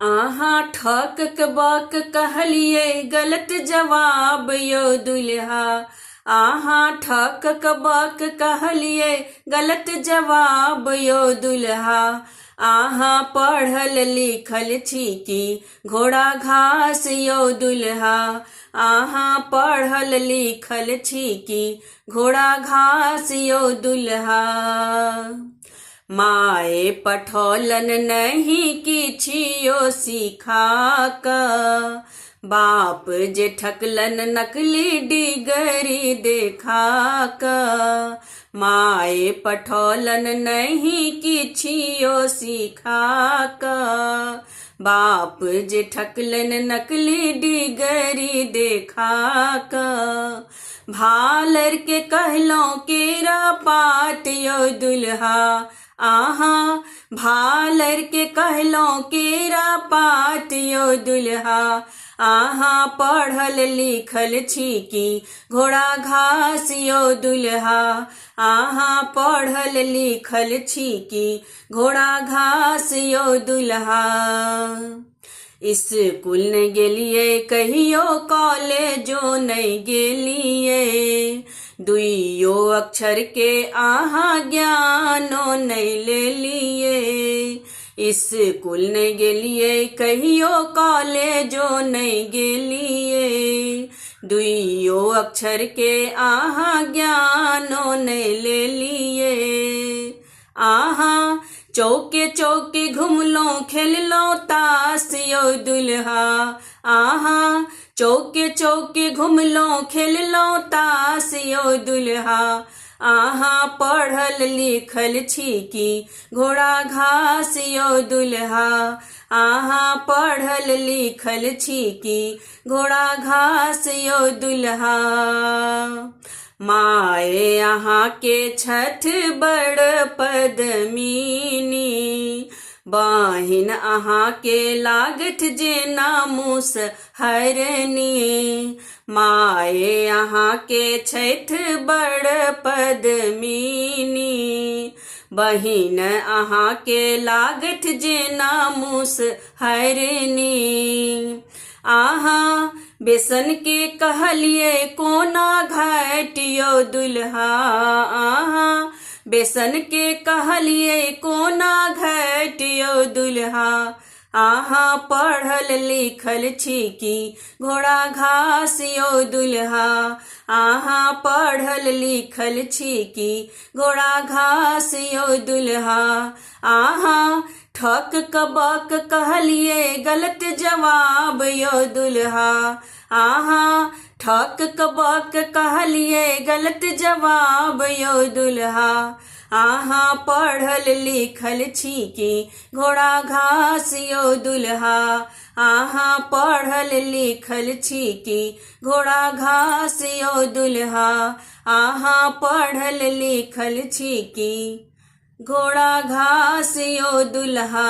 आहा ठक बक कहलिए गलत जवाब यो दुल्हा। आहा ठक बक कहलिए गलत जवाब यो दुल्हा। आहा पढ़ल लिखल छी की घोड़ा घास यो दुल्हा। आहा पढ़ल लिखल छी की घोड़ा घास यो दुल्हा। माए पठौलन नहीं किछियो सिखा क। बाप जे ठकलन नकली डिगरी देखा क। माए पठौलन नहीं किछियो सिखा क। बाप जे ठकलन नकली डिगरी देखा क। भालर के कहलों केरा पात यो दुल्हा। आहा भालर के कहलों केरा पात यो दुल्हा। आहा पढ़ल लिखल छी की घोड़ा घास यो दुल्हा। आहा पढ़ल लिखल छी की घोड़ा घास यो दुल्हा। स्कूल नहीं गेलिए कहियो कॉलेजो नहीं गेलिए। दुइयो अक्षर के आहा ज्ञानो नहीं ले लिए। स्कूल नहीं गेलिए कहियो कॉलेजो नहीं गेलिए। दुइयो अक्षर के आहा ज्ञानो नहीं ले लिए। आहा चौके चौके घुमलो खेललो ताश यो दुल्हा। आहा चौके चौके घुमलो खेललो ताश यो दुल्हा। आहा पढ़ल लिखल छी की घोड़ा घास यो दुल्हा। आहा पढ़ल लिखल छी की घोड़ा घास यो दुल्हा। माए आहा के छठ बड़ पदमीनी। बहिन आहा के लागत जेना मूस हरनी। माए आहा के छठ बड़ पदमीनी। बहिन आहा के लागत जेना मूस हरनी। आहा बेसन के कहलिए कोना घाट यो दुल्हा। आहा बेसन के कहलिए कोना घाट यो दुल्हा। आहा पढ़ल लिखल छी की घोड़ा घास यो दुल्हा। आहा पढ़ल लिखल छी की घोड़ा घास यो दुल्हा। आहा ठक कबक कहलिए गलत जवाब यो दुल्हा। आहा ठक कबक कहलिए गलत जवाब यो दुल्हा। आहा पढ़ल लिखल छी की घोड़ा घास यो दुल्हा। आहा पढ़ल लिखल छी की घोड़ा घास यो दुल्हा। आहा पढ़ल लिखल छी की घोड़ा घास यो दुल्हा।